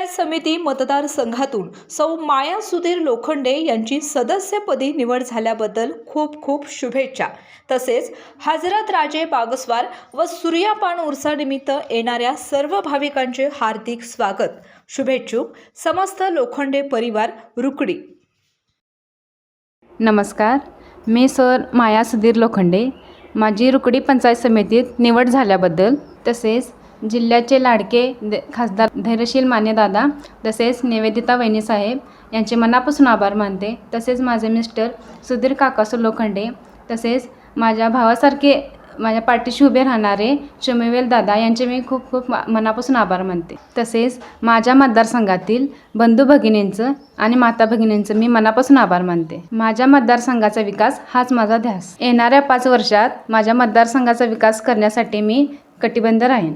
पंचायत समिती मतदारसंघातून सौ माया सुधीर लोखंडे यांची सदस्यपदी निवड झाल्याबद्दल खूप खूप शुभेच्छा। तसेच हजरत राजे बागस्वार व सूर्यापान उर्सानिमित्त येणाऱ्या सर्व भाविकांचे हार्दिक स्वागत। शुभेच्छुक समस्त लोखंडे परिवार रुकडी। नमस्कार, मी सर माया सुधीर लोखंडे। माझी रुकडी पंचायत समितीत निवड झाल्याबद्दल, तसेच जिल्ह्याचे लाडके खासदार धैर्यशील मान्यदादा तसेच निवेदिता वहिनी साहेब यांचे मनापासून आभार मानते। तसेच माझे मिस्टर सुधीर काकासू लोखंडे, तसेच माझ्या भावासारखे माझ्या पाठीशी उभे राहणारे शमीवेल दादा यांचे मी खूप खूप मनापासून आभार मानते। तसेच माझ्या मतदारसंघातील बंधू भगिनींचं आणि माता भगिनींचं मी मनापासून आभार मानते। माझ्या मतदारसंघाचा विकास हाच माझा ध्यास। येणाऱ्या 5 वर्षात माझ्या मतदारसंघाचा विकास करण्यासाठी मी कटिबद्ध राहीन।